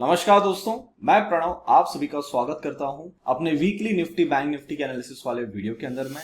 नमस्कार दोस्तों, मैं प्रणव आप सभी का स्वागत करता हूं अपने वीकली निफ्टी बैंक निफ्टी के एनालिसिस वाले वीडियो के अंदर में।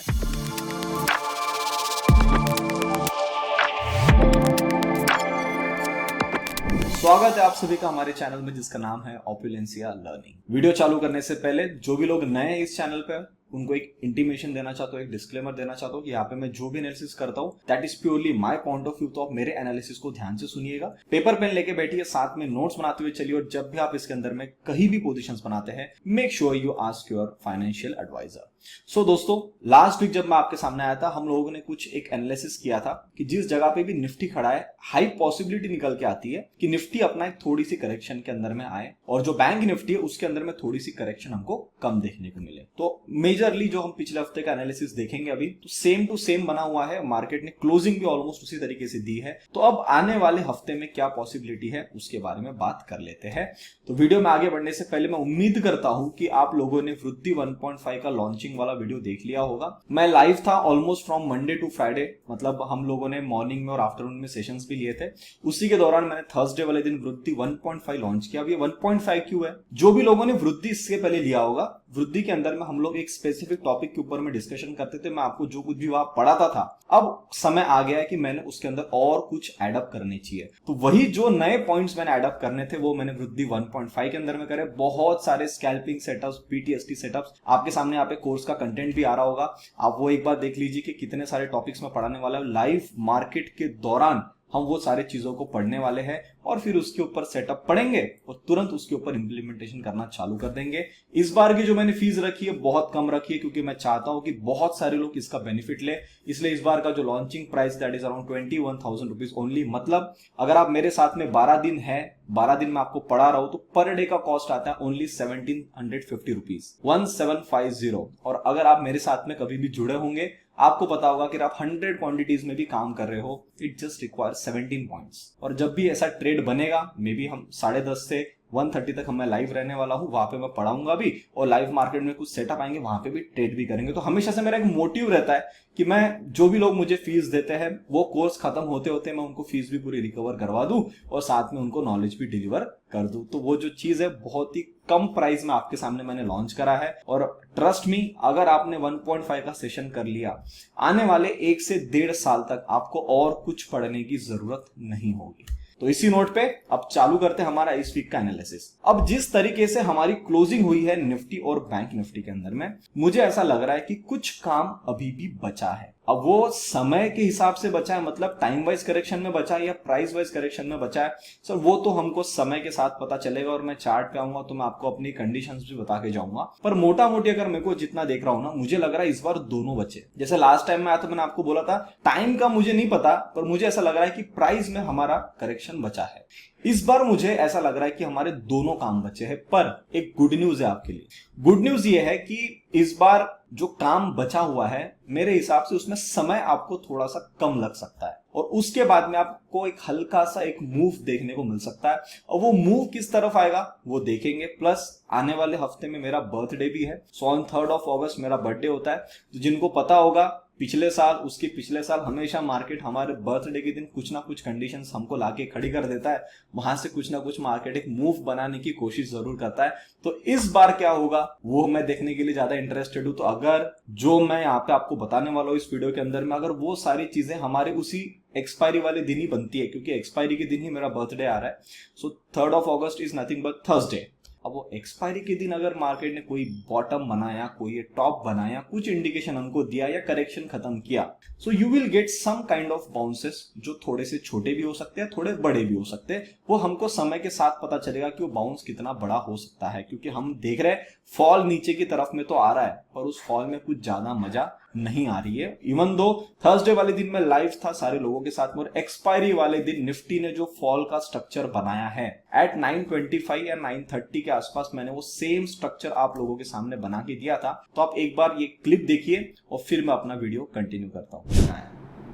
स्वागत है आप सभी का हमारे चैनल में जिसका नाम है ओपुलेंसिया लर्निंग। वीडियो चालू करने से पहले जो भी लोग नए हैं इस चैनल पे उनको एक इंटीमेशन देना चाहता हूँ, एक डिस्क्लेमर देना चाहता हूँ कि यहाँ पे मैं जो भी एनालिसिस करता हूँ that is purely my point of view. तो आप मेरे एनालिसिस को ध्यान से सुनिएगा, पेपर पेन लेके बैठिए, साथ में नोट्स बनाते हुए चलिए और जब भी आप इसके अंदर में कहीं भी पोजीशंस बनाते हैं make sure you ask your financial advisor. So दोस्तों, लास्ट वीक जब मैं आपके सामने आया था हम लोगों ने कुछ एक एनालिसिस किया था कि जिस जगह पे भी निफ्टी खड़ा है हाई पॉसिबिलिटी निकल के आती है कि निफ्टी अपना एक थोड़ी सी करेक्शन के अंदर में आए और जो बैंक निफ्टी है उसके अंदर में थोड़ी सी करेक्शन हमको कम देखने को मिले। तो मेजरली जो हम पिछले हफ्ते का एनालिसिस देखेंगे अभी तो सेम टू सेम बना हुआ है, मार्केट ने क्लोजिंग भी ऑलमोस्ट उसी तरीके से दी है। तो अब आने वाले हफ्ते में क्या पॉसिबिलिटी है उसके बारे में बात कर लेते हैं। तो वीडियो में आगे बढ़ने से पहले मैं उम्मीद करता हूं कि आप लोगों ने वृद्धि 1.5 का लॉन्चिंग वाला वीडियो देख लिया होगा। मैं लाइव था almost from Monday to Friday, मतलब हम लोगों ने मॉर्निंग में और आफ्टरनून में सेशंस भी लिए थे। उसी के दौरान मैंने थर्सडे वाले दिन वृद्धि 1.5 लॉन्च किया। अब ये 1.5 क्यों है? जो भी लोगों ने वृद्धि इससे पहले लिया होगा, वृद्धि के अंदर में हम लोग एक स्पेसिफिक टॉपिक के ऊपर में डिस्कशन करते थे, मैं आपको जो कुछ भी वहां पढ़ाता था अब समय आ गया है कि मैंने उसके अंदर और कुछ एडअप करने चाहिए। तो वही जो नए पॉइंट्स मैंने एडअप करने थे वो मैंने वृद्धि 1.5 के अंदर में करे। बहुत सारे स्कैल्पिंग सेटअप्स, पीटीएसटी सेटअप्स आपके सामने, यहाँ पे कोर्स का कंटेंट भी आ रहा होगा, आप वो एक बार देख लीजिए कि कितने सारे टॉपिक्स में पढ़ाने वाला है। लाइव मार्केट के दौरान हम वो सारे चीजों को पढ़ने वाले हैं और फिर उसके ऊपर सेटअप पढ़ेंगे और तुरंत उसके ऊपर इंप्लीमेंटेशन करना चालू कर देंगे। इस बार की जो मैंने फीस रखी है बहुत कम रखी है क्योंकि मैं चाहता हूं कि बहुत सारे लोग इसका बेनिफिट ले। इसलिए इस बार का जो launching price that is around 21,000 rupees only. मतलब अगर आप मेरे साथ में 12 दिन है, 12 दिन में आपको पढ़ा रहा हूं तो पर डे का कॉस्ट आता है ओनली 1750 रुपीज, 1750। और अगर आप मेरे साथ में कभी भी जुड़े होंगे आपको पता होगा कि आप 100 क्वांटिटीज में भी काम कर रहे हो, इट जस्ट रिक्वायर 17 पॉइंट्स। और जब भी ऐसा ट्रेड बनेगा मे बी हम 10:30 से 1:30 तक मैं लाइव रहने वाला हूं, वहां पे मैं पढ़ाऊंगा भी और लाइव मार्केट में कुछ सेटअप आएंगे वहां पे भी ट्रेड भी करेंगे। तो हमेशा से मेरा एक मोटिव रहता है कि मैं जो भी लोग मुझे फीस देते हैं वो कोर्स खत्म होते होते मैं उनको फीस भी पूरी रिकवर करवा दूं और साथ में उनको नॉलेज भी डिलीवर कर दूं। तो वो जो चीज है बहुत ही कम प्राइस में आपके सामने मैंने लॉन्च करा है और ट्रस्ट मी, अगर आपने 1.5 का सेशन कर लिया आने वाले 1 से 1.5 साल तक आपको और कुछ पढ़ने की जरूरत नहीं होगी। तो इसी नोट पे अब चालू करते हैं हमारा इस वीक का एनालिसिस। अब जिस तरीके से हमारी क्लोजिंग हुई है निफ्टी और बैंक निफ्टी के अंदर में, मुझे ऐसा लग रहा है कि कुछ काम अभी भी बचा है। अब वो समय के हिसाब से बचा है, मतलब टाइम वाइज करेक्शन में बचा है या प्राइस वाइज करेक्शन में बचा है सर, वो तो हमको समय के साथ पता चलेगा और मैं चार्ट पे आऊंगा तो मैं आपको अपनी कंडीशंस भी बता के जाऊंगा। पर मोटा मोटी अगर मेरे को जितना देख रहा हूं ना, मुझे लग रहा है इस बार दोनों बचे। जैसे लास्ट टाइम में आया तो मैंने आपको बोला था टाइम का मुझे नहीं पता, पर मुझे ऐसा लग रहा है कि प्राइस में हमारा करेक्शन बचा है। इस बार मुझे ऐसा लग रहा है कि हमारे दोनों काम बचे हैं। पर एक गुड न्यूज है आपके लिए। गुड न्यूज ये है कि इस बार जो काम बचा हुआ है मेरे हिसाब से उसमें समय आपको थोड़ा सा कम लग सकता है और उसके बाद में आपको एक हल्का सा एक मूव देखने को मिल सकता है और वो मूव किस तरफ आएगा वो देखेंगे। प्लस आने वाले हफ्ते में मेरा बर्थडे भी है, so on 3rd of August मेरा बर्थडे होता है। तो जिनको पता होगा पिछले साल, उसके पिछले साल हमेशा मार्केट हमारे बर्थडे के दिन कुछ ना कुछ कंडीशंस हमको लाके खड़ी कर देता है, वहां से कुछ ना कुछ मार्केट एक मूव बनाने की कोशिश जरूर करता है। तो इस बार क्या होगा वो मैं देखने के लिए ज्यादा इंटरेस्टेड हूं। तो अगर जो मैं यहाँ पे आपको बताने वाला हूँ इस वीडियो के अंदर में, अगर वो सारी चीजें हमारे उसी एक्सपायरी वाले दिन ही बनती है, क्योंकि एक्सपायरी के दिन ही मेरा बर्थडे आ रहा है, सो 3rd of August is nothing but Thursday. अब वो एक्सपायरी के दिन अगर मार्केट ने कोई बॉटम बनाया, कोई टॉप बनाया, कुछ इंडिकेशन हमको दिया या करेक्शन खत्म किया, so you will get some kind of bounces जो थोड़े से छोटे भी हो सकते हैं, थोड़े बड़े भी हो सकते हैं। वो हमको समय के साथ पता चलेगा कि वो बाउंस कितना बड़ा हो सकता है, क्योंकि हम देख रहे हैं फॉल नीचे की तरफ में तो आ रहा है पर उस फॉल में कुछ ज्यादा मजा नहीं आ रही है। इवन दो थर्सडे वाले दिन में लाइव था सारे लोगों के साथ में और एक्सपायरी वाले दिन निफ्टी ने जो फॉल का स्ट्रक्चर बनाया है एट 925 या 930 के आसपास, मैंने वो सेम स्ट्रक्चर आप लोगों के सामने बना के दिया था। तो आप एक बार ये क्लिप देखिए और फिर मैं अपना वीडियो कंटिन्यू करता हूँ।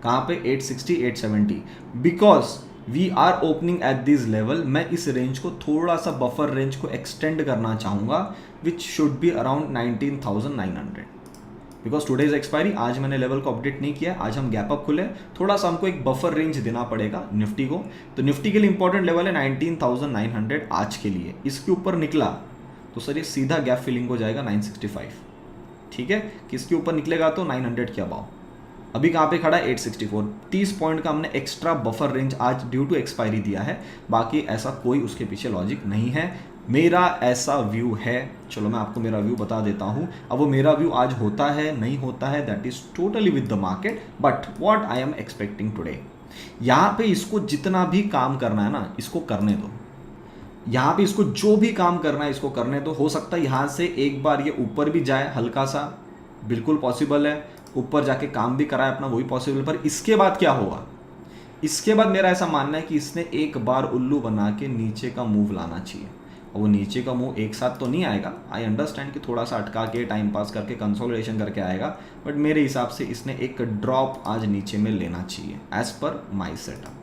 कहां पे 860 870 because we are opening at this level. मैं इस रेंज को थोड़ा सा बफर रेंज को एक्सटेंड करना चाहूंगा which should be around 19,900। Because today is expiry. आज मैंने लेवल को अपडेट नहीं किया, आज हम गैप अप खुले, थोड़ा सा हमको एक बफर रेंज देना पड़ेगा निफ्टी को। तो निफ्टी के लिए इंपॉर्टेंट लेवल है 19,900 आज के लिए। इसके ऊपर निकला तो सर ये सीधा गैप फिलिंग हो जाएगा 965, ठीक है। किसके ऊपर निकलेगा तो 900 के अबाव। अभी कहाँ पे खड़ा है 864। 30 पॉइंट का हमने एक्स्ट्रा बफर रेंज आज ड्यू टू एक्सपायरी दिया है, बाकी ऐसा कोई उसके पीछे लॉजिक नहीं है। मेरा ऐसा व्यू है, चलो मैं आपको मेरा व्यू बता देता हूँ। अब वो मेरा व्यू आज होता है नहीं होता है, that is totally with the market, but what I am expecting today. यहाँ पे इसको जितना भी काम करना है ना, इसको करने दो। यहाँ पे इसको जो भी काम करना है इसको करने दो। हो सकता है यहाँ से एक बार ये ऊपर भी जाए हल्का सा, बिल्कुल पॉसिबल है। ऊपर जाके काम भी कराए अपना, वही पॉसिबल। पर इसके बाद क्या होगा, इसके बाद मेरा ऐसा मानना है कि इसने एक बार उल्लू बना के नीचे का मूव लाना चाहिए। और वो नीचे का मूव एक साथ तो नहीं आएगा, आई अंडरस्टैंड कि थोड़ा सा अटका के टाइम पास करके कंसोलिडेशन करके आएगा, बट मेरे हिसाब से इसने एक ड्रॉप आज नीचे में लेना चाहिए एज पर माई सेटअप।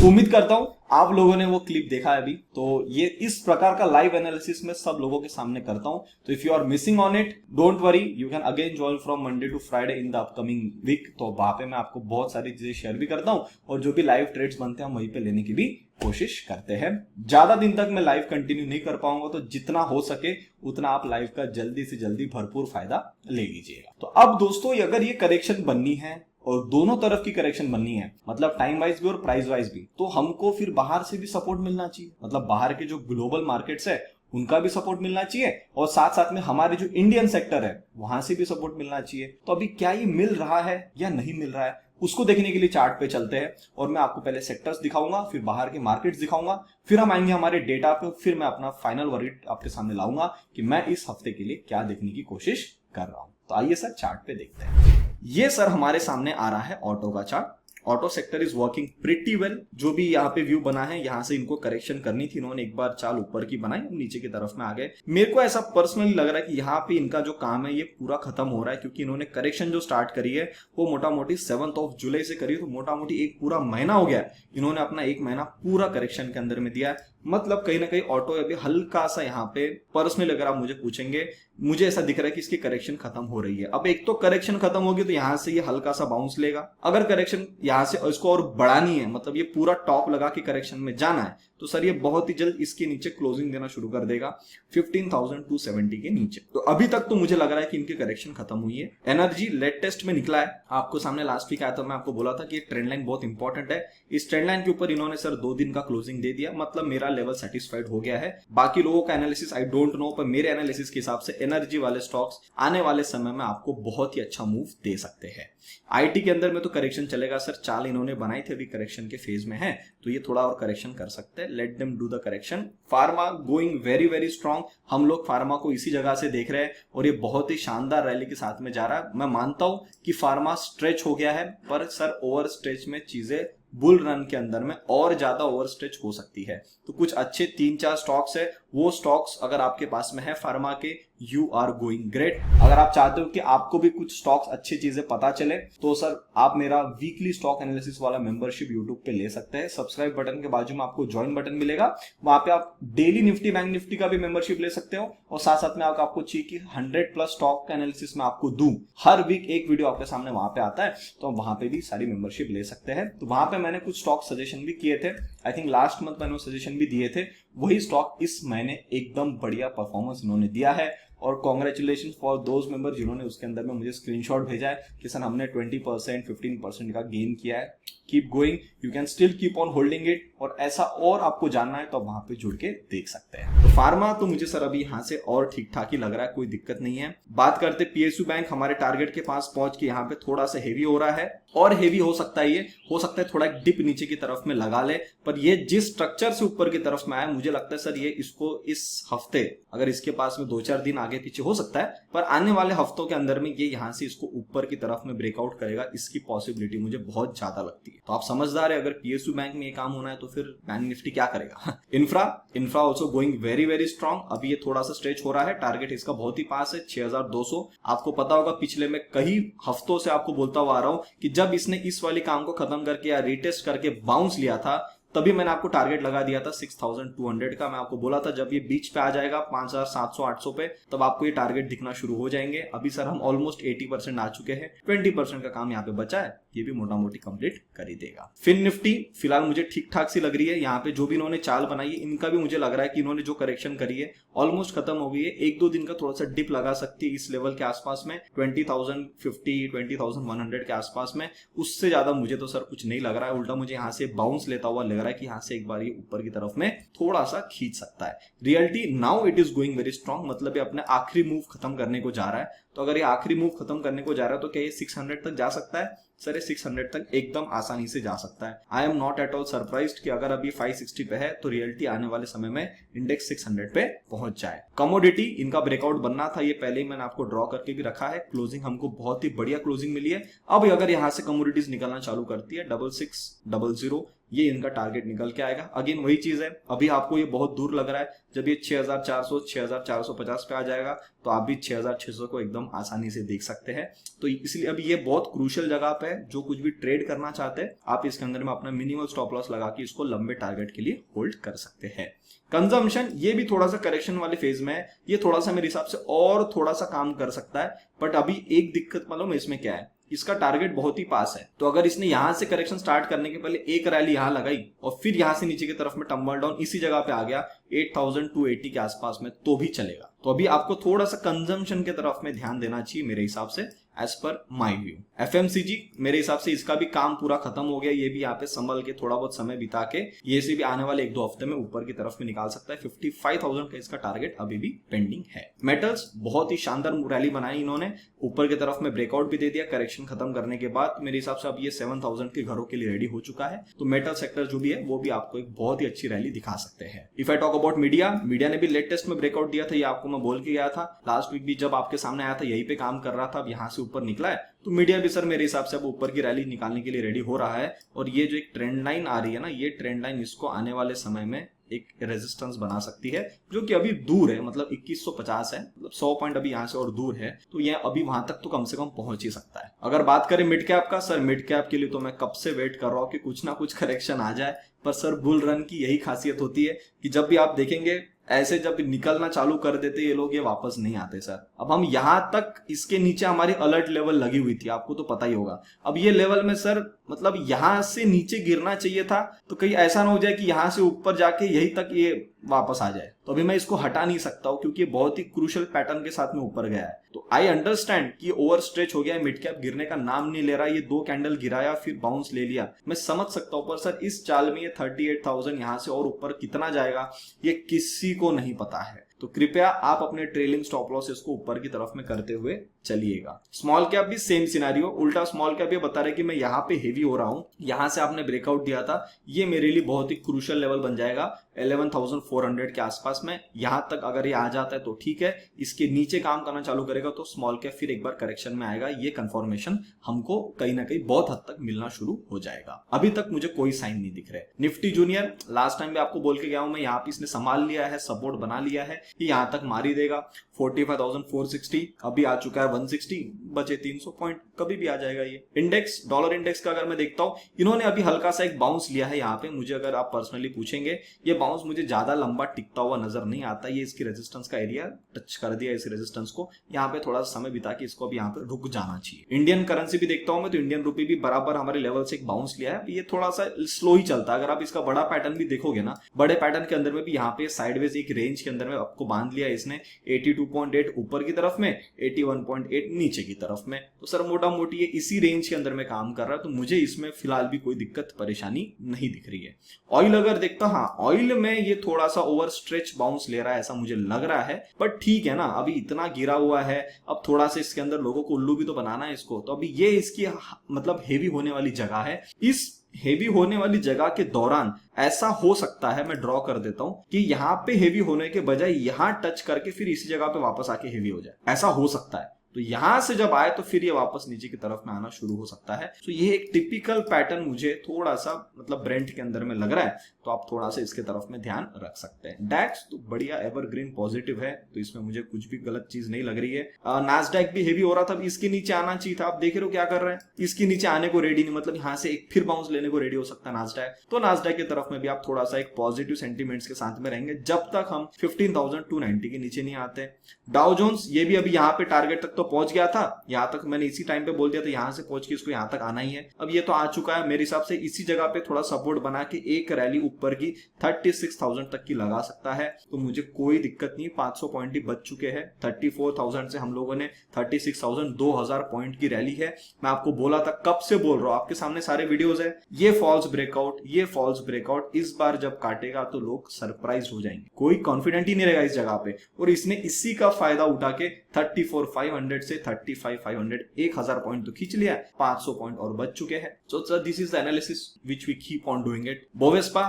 उम्मीद करता हूं आप लोगों ने वो क्लिप देखा है अभी। तो ये इस प्रकार का लाइव एनालिसिस में सब लोगों के सामने करता हूं। तो if you are missing on it, don't worry, you can again join from Monday to Friday in the upcoming week. तो वहां पे मैं आपको बहुत सारी चीजें शेयर भी करता हूं, और जो भी लाइव ट्रेड्स बनते हैं हम वहीं पे लेने की भी कोशिश करते हैं। ज्यादा दिन तक मैं लाइव कंटिन्यू नहीं कर पाऊंगा, तो जितना हो सके उतना आप लाइव का जल्दी से जल्दी भरपूर फायदा ले लीजिएगा। तो अब दोस्तों, अगर ये करेक्शन बननी है और दोनों तरफ की करेक्शन बननी है, मतलब टाइम वाइज भी और प्राइस वाइज भी, तो हमको फिर बाहर से भी सपोर्ट मिलना चाहिए। मतलब बाहर के जो ग्लोबल मार्केट्स है उनका भी सपोर्ट मिलना चाहिए, और साथ साथ में हमारे जो इंडियन सेक्टर है वहां से भी सपोर्ट मिलना चाहिए। तो अभी क्या ये मिल रहा है या नहीं मिल रहा है, उसको देखने के लिए चार्ट पे चलते हैं। और मैं आपको पहले सेक्टर्स दिखाऊंगा, फिर बाहर के मार्केट्स दिखाऊंगा, फिर हम आएंगे हमारे डेटा पे, फिर मैं अपना फाइनल वर्डिक्ट आपके सामने लाऊंगा कि मैं इस हफ्ते के लिए क्या देखने की कोशिश कर रहा हूं। तो आइए सर चार्ट पे देखते हैं। ये सर हमारे सामने आ रहा है ऑटो का chart. Auto sector is working pretty well. जो भी यहाँ पे व्यू बना है, यहाँ से इनको करेक्शन करनी थी, इन्होंने एक बार चाल ऊपर की बनाई, नीचे की तरफ में आ गए। मेरे को ऐसा पर्सनली लग रहा है कि यहाँ पे इनका जो काम है ये पूरा खत्म हो रहा है, क्योंकि इन्होंने करेक्शन जो स्टार्ट करी है वो मोटा मोटी 7 जुलाई से करी, तो मोटा मोटी एक पूरा महीना हो गया है। इन्होंने अपना एक महीना पूरा करेक्शन के अंदर में दिया है। मतलब कहीं ना कहीं ऑटो अभी हल्का सा यहाँ पे, पर्सनली अगर आप मुझे पूछेंगे, मुझे ऐसा दिख रहा है कि इसकी करेक्शन खत्म हो रही है। अब एक तो करेक्शन खत्म होगी तो यहाँ से ये हल्का सा बाउंस लेगा। अगर करेक्शन यहाँ से इसको और बढ़ानी है, मतलब ये पूरा टॉप लगा के करेक्शन में जाना है, तो सर ये बहुत ही जल्द इसके नीचे क्लोजिंग देना शुरू कर देगा 15,270 के नीचे। तो अभी तक तो मुझे लग रहा है कि इनकी करेक्शन खत्म हुई है। एनर्जी लेटेस्ट में निकला है, आपको सामने लास्ट वीक आया था, मैं आपको बोला था कि ट्रेंड लाइन बहुत इंपॉर्टेंट है। इस ट्रेंड लाइन के ऊपर इन्होंने सर 2 दिन का क्लोजिंग दे दिया, मतलब मेरा लेवल सेटिस्फाइड हो गया है। बाकी लोगों का एनालिसिस आई डोंट नो, पर मेरे एनालिसिस के हिसाब से एनर्जी वाले स्टॉक्स आने वाले समय में आपको बहुत ही अच्छा मूव दे सकते हैं। आईटी के अंदर में तो करेक्शन चलेगा सर, चाल इन्होंने बनाई थी, अभी करेक्शन के फेज में है, तो ये थोड़ा और करेक्शन कर सकते हैं। Let them do the correction. Pharma going very very strong. हम लोग फार्मा को इसी जगह से देख रहे हैं और ये बहुत ही शानदार रैली के साथ में जा रहा है। मैं मानता हूं कि फार्मा स्ट्रेच हो गया है, पर सर ओवर स्ट्रेच में चीजें बुल रन के अंदर में और ज्यादा ओवर स्ट्रेच हो सकती है। तो कुछ अच्छे 3-4 स्टॉक्स है, वो स्टॉक्स अगर आपके पास में है फार्मा के, यू आर गोइंग ग्रेट। अगर आप चाहते हो कि आपको भी कुछ स्टॉक्स अच्छी चीजें पता चले, तो सर आप मेरा वीकली स्टॉक एनालिसिस वाला मेंबरशिप यूट्यूब पे ले सकते हैं। सब्सक्राइब बटन के बाजू में आपको ज्वाइन बटन मिलेगा, वहां पे आप डेली निफ्टी बैंक निफ्टी का भी मेंबरशिप ले सकते हो, और साथ साथ में आपको चाहिए कि 100+ स्टॉक एनालिसिस में आपको दूं, हर वीक एक वीडियो आपके सामने वहां पे आता है, तो वहां पे भी सारी मेंबरशिप ले सकते हैं। तो वहां पे मैंने कुछ स्टॉक सजेशन भी किए थे, आई थिंक लास्ट मंथ मैंने सजेशन भी दिए थे, वही स्टॉक इस महीने एकदम बढ़िया परफॉर्मेंस इन्होंने दिया है। और कॉन्ग्रेचुलेशन फॉर दोज मेंबर जिन्होंने उसके अंदर में मुझे स्क्रीनशॉट भेजा है कि सर हमने 20% 15% का गेन किया है। Keep going, you can still keep on holding it. और ऐसा और आपको जानना है तो वहां पे जुड़ के देख सकते हैं। तो फार्मा तो मुझे सर अभी यहाँ से और ठीक ठाक ही लग रहा है, कोई दिक्कत नहीं है। बात करते पीएसयू बैंक, हमारे टारगेट के पास पहुंच के यहाँ पे थोड़ा सा हेवी हो रहा है, और हेवी हो सकता है, ये हो सकता है थोड़ा डिप नीचे की तरफ में लगा ले, पर ये जिस स्ट्रक्चर से ऊपर की तरफ में आया, मुझे लगता है सर ये इसको इस हफ्ते, अगर इसके पास में 2-4 दिन आगे पीछे हो सकता है, पर आने वाले हफ्तों के अंदर में ये यहाँ से इसको ऊपर की तरफ में ब्रेकआउट करेगा, इसकी पॉसिबिलिटी मुझे बहुत ज्यादा लगती है। तो आप समझदार है, अगर पीएसयू बैंक में ये काम होना है तो फिर बैंक निफ्टी क्या करेगा। Infra also going very very strong. अभी ये थोड़ा सा स्ट्रेच हो रहा है, टारगेट इसका बहुत ही पास है 6200। आपको पता होगा पिछले में कई हफ्तों से आपको बोलता हुआ आ रहा हूं कि जब इसने इस वाली काम को खत्म करके या रिटेस्ट करके बाउंस लिया था, तभी मैंने आपको टारगेट लगा दिया था 6200 का। मैं आपको बोला था जब ये बीच पे आ जाएगा 5700 800 पे, तब आपको ये टारगेट दिखना शुरू हो जाएंगे। अभी सर हम ऑलमोस्ट 80% आ चुके हैं, 20% का काम यहाँ पे बचा है, ये भी मोटा मोटी कंप्लीट कर ही देगा। फिन निफ्टी फिलहाल मुझे ठीक ठाक सी लग रही है। यहाँ पे जो भी इन्होंने चाल बनाई है, इनका भी मुझे लग रहा है कि इन्होंने जो करेक्शन करी है ऑलमोस्ट खत्म हो गई है। 1-2 दिन का थोड़ा सा डिप लगा सकती है इस लेवल के आसपास में, 20,050 20,100 के आसपास में। उससे ज्यादा मुझे तो सर कुछ नहीं लग रहा है। उल्टा मुझे यहाँ से बाउंस लेता हुआ लग रहा है कि यहाँ से एक बार ये ऊपर की तरफ में थोड़ा सा खींच सकता है। Reality now it is going very strong, मतलब ये अपने आखिरी मूव खत्म करने को जा रहा है। तो अगर ये आखिरी मूव खत्म करने को जा रहा है तो क्या ये 600 तक जा सकता है? सर ये 600 तक एकदम आसानी से जा सकता है। I am not at all surprised कि अगर अभी 560 पे है तो रियलिटी आने वाले समय में इंडेक्स 600 पे पहुंच जाए। कमोडिटी इनका ब्रेकआउट बनना था, ये पहले ही मैंने आपको ड्रॉ करके भी रखा है। क्लोजिंग हमको बहुत ही बढ़िया क्लोजिंग मिली है। अब अगर यहां से कमोडिटीज निकलना चालू करती है 6600 ये इनका टारगेट निकल के आएगा। अगेन वही चीज है, अभी आपको ये बहुत दूर लग रहा है। जब ये 6400 6450 पे आ जाएगा तो आप भी 6600 को एकदम आसानी से देख सकते हैं। तो इसलिए अभी ये बहुत क्रूशियल जगह पे है। जो कुछ भी ट्रेड करना चाहते हैं आप इसके अंदर में अपना मिनिमल स्टॉप लॉस लगा के इसको लंबे टारगेट के लिए होल्ड कर सकते हैं। कंजम्पशन ये भी थोड़ा सा करेक्शन वाले फेज में है। ये थोड़ा सा मेरे हिसाब से और थोड़ा सा काम कर सकता है, बट अभी एक दिक्कत मालूम है इसमें क्या है, इसका टारगेट बहुत ही पास है। तो अगर इसने यहां से करेक्शन स्टार्ट करने के पहले एक रैली यहां लगाई और फिर यहां से नीचे की तरफ में टम्बल डाउन इसी जगह पे आ गया 8280 के आसपास में, तो भी चलेगा। तो अभी आपको थोड़ा सा कंजम्पशन के तरफ में ध्यान देना चाहिए मेरे हिसाब से, as per my view. FMCG मेरे हिसाब से इसका भी काम पूरा खत्म हो गया। ये भी यहाँ पे संभल के थोड़ा बहुत समय बिता के ये से भी आने वाले 1-2 हफ्ते में ऊपर की तरफ में निकाल सकता है। 55,000 का इसका टारगेट अभी भी पेंडिंग है। मेटल्स बहुत ही शानदार रैली बनाई इन्होंने, ऊपर की तरफ में ब्रेकआउट भी दे दिया करेक्शन खत्म करने के बाद। मेरे हिसाब से अब ये 7,000 के घरों के लिए रेडी हो चुका है। तो मेटल सेक्टर जो भी है वो भी आपको एक बहुत ही अच्छी रैली दिखा सकते हैं। If I talk about media ने भी लेटेस्ट में ब्रेकआउट दिया था, ये आपको मैं बोल के गया था। लास्ट वीक भी जब आपके सामने आया था यहीं पे काम कर रहा था, अब यहाँ से ऊपर निकला है। तो मीडिया भी सर मेरे हिसाब से अब ऊपर की रैली निकालने के लिए रेडी हो रहा है। और ये जो एक ट्रेंड लाइन आ रही है ना, ये ट्रेंड लाइन इसको आने वाले समय में एक रेजिस्टेंस बना सकती है, जो कि अभी दूर है, मतलब 2150 है, मतलब 100 पॉइंट अभी यहाँ से और दूर है। तो ये अभी वहां तक तो कम से कम पहुंच ही सकता है। अगर बात करें मिड कैप का, सर मिड कैप के लिए तो मैं कब से वेट कर रहा हूँ कि कुछ ना कुछ करेक्शन आ जाए। पर सर बुल रन की यही खासियत होती है कि जब भी आप देखेंगे ऐसे जब निकलना चालू कर देते ये लोग, ये वापस नहीं आते सर। अब हम यहां तक इसके नीचे हमारी अलर्ट लेवल लगी हुई थी, आपको तो पता ही होगा। अब ये लेवल में सर मतलब यहां से नीचे गिरना चाहिए था, तो कहीं ऐसा ना हो जाए कि यहां से ऊपर जाके यही तक ये वापस आ जाए। तो अभी मैं इसको हटा नहीं सकता हूं क्योंकि ये बहुत ही क्रूशियल पैटर्न के साथ में ऊपर गया है। तो आई अंडरस्टैंड कि ओवर स्ट्रेच हो गया है, मिड कैप गिरने का नाम नहीं ले रहा। ये 2 कैंडल गिराया फिर बाउंस ले लिया, मैं समझ सकता हूं। पर सर इस चाल में ये 38,000 यहां से और ऊपर कितना जाएगा ये किसी को नहीं पता है। तो कृपया आप अपने ट्रेलिंग स्टॉप लॉसेस को ऊपर की तरफ में करते हुए चलिएगा। स्मॉल कैप भी सेम सिनेरियो, उल्टा स्मॉल कैप ये बता रहे कि मैं यहाँ पे हेवी हो रहा हूं। यहां से आपने ब्रेकआउट दिया था, ये मेरे लिए बहुत ही क्रूशियल लेवल बन जाएगा 11,400 के आसपास में। यहां तक अगर ये आ जाता है तो ठीक है, इसके नीचे काम करना चालू करेगा तो स्मॉल कैप फिर एक बार करेक्शन में आएगा। ये कंफर्मेशन हमको कहीं ना कहीं बहुत हद तक मिलना शुरू हो जाएगा। अभी तक मुझे कोई साइन नहीं दिख रहे। निफ्टी जूनियर लास्ट टाइम भी आपको बोल के गया हूं मैं, यहाँ पे इसने संभाल लिया है, सपोर्ट बना लिया है, ये यहां तक मार ही देगा। 45,460 अभी आ चुका है 160, बचे 300 पॉइंट, कभी भी आ जाएगा ये। इंडेक्स, डॉलर इंडेक्स का अगर मैं देखता हूं, इन्होंने अभी हल्का सा एक बाउंस लिया है यहाँ पे। मुझे अगर आप पर्सनली पूछेंगे, ये बाउंस मुझे ज्यादा लंबा टिकता हुआ नजर नहीं आता। ये इसकी रेजिस्टेंस का एरिया टच कर दिया, इस रेजिस्टेंस को। यहाँ पे थोड़ा सा समय बिता के इसको अभी यहाँ पे रुक जाना चाहिए। इंडियन करेंसी भी देखता हूं मैं, तो इंडियन रुपी भी बराबर हमारे लेवल से एक बाउंस लिया है। ये थोड़ा सा स्लो ही चलता है। अगर आप इसका बड़ा पैटर्न भी देखोगे ना, बड़े पैटर्न के अंदर में भी यहाँ पे साइडवेज एक रेंज के अंदर में आपको बांध लिया इसने। 82.8 ऊपर की तरफ में, 81.8 नीचे की तरफ में। तो सर मोटा मोटी ये इसी रेंज के अंदर में काम कर रहा है। तो मुझे इसमें फिलहाल भी कोई दिक्कत परेशानी नहीं दिख रही है। ऑयल अगर देखता, हाँ ऑयल में ये थोड़ा सा ओवर स्ट्रेच बाउंस ले रहा है ऐसा मुझे लग रहा है। बट ठीक है ना, अभी इतना गिरा हुआ है, अब थोड़ा सा इसके अंदर लोगों को उल्लू भी तो बनाना है इसको। तो अभी ये इसकी मतलब हेवी होने वाली जगह है। इस हेवी होने वाली जगह के दौरान ऐसा हो सकता है, मैं ड्रॉ कर देता हूं, कि यहां पे हेवी होने के बजाय यहां टच करके फिर इसी जगह पे वापस आके हेवी हो जाए, ऐसा हो सकता है। तो यहां से जब आए तो फिर ये वापस नीचे की तरफ में आना शुरू हो सकता है। तो ये एक टिपिकल पैटर्न मुझे थोड़ा सा मतलब ब्रेंट के अंदर में लग रहा है। तो आप थोड़ा सा इसके तरफ में ध्यान रख सकते हैं। डैक्स तो बढ़िया एवरग्रीन पॉजिटिव है, तो इसमें मुझे कुछ भी गलत चीज नहीं लग रही है। नास्डैक भी हेवी हो रहा था, इसके नीचे आना चाहिए था। आप देख रहे हो क्या कर रहे हैं, इसके नीचे आने को रेडी नहीं, मतलब यहाँ से एक फिर बाउंस लेने को रेडी हो सकता है नास्डैक। तो नास्डैक की तरफ में भी आप थोड़ा सा एक पॉजिटिव सेंटीमेंट्स के साथ में रहेंगे जब तक हम 15,290 के नीचे नहीं आते। डाउ जोन्स ये भी अभी यहाँ पे टारगेट तक तो पहुंच गया था, यहाँ तक मैंने इसी टाइम पे बोल दिया था यहाँ से पहुंच के इसको यहाँ तक आना ही है। अब ये तो आ चुका है, मेरे हिसाब से इसी जगह पे थोड़ा सपोर्ट बना के एक रैली ऊपर की 36,000 तक की लगा सकता है, तो मुझे कोई दिक्कत नहीं। 500 पॉइंट ही बच चुके हैं। 34,000 से हम लोगों ने 36,000 2000 पॉइंट की रैली है। मैं आपको बोला था, कब से बोल रहा हूं, आपके सामने सारे वीडियोस है। ये फॉल्स ब्रेकआउट, ये फॉल्स ब्रेकआउट इस बार जब काटेगा तो लोग सरप्राइज हो जाएंगे, कोई कॉन्फिडेंट ही नहीं रहेगा इस जगह पे। और इसने इसी का फायदा उठा के 34,500 से 35,500 1000 पॉइंट तो खींच लिया, 500 पॉइंट और बच चुके हैं। So sir this is the analysis which we keep on doing it. Bovespa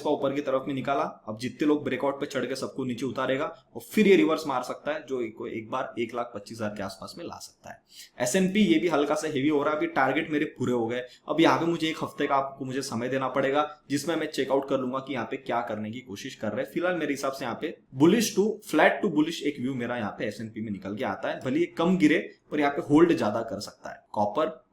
ऊपर की तरफ में निकाला, अब जितने लोग ब्रेकआउट पे चढ़ के सबको नीचे उतारेगा और फिर ये रिवर्स मार सकता है, जो एक बार 1,25,000 के आसपास में ला सकता है। S&P ये भी हल्का सा हेवी हो रहा है, अभी टारगेट मेरे पूरे हो गए। अब यहाँ पे मुझे एक हफ्ते का आपको मुझे समय देना पड़ेगा, जिसमें मैं चेकआउट कर लूंगा कि यहाँ पे क्या करने की कोशिश कर रहे हैं। फिलहाल मेरे हिसाब से यहाँ पे bullish to flat to bullish एक व्यू मेरा यहाँ पे S&P में निकल के आता है। भले ये कम गिरे पर यहाँ पे होल्ड ज्यादा कर सकता है।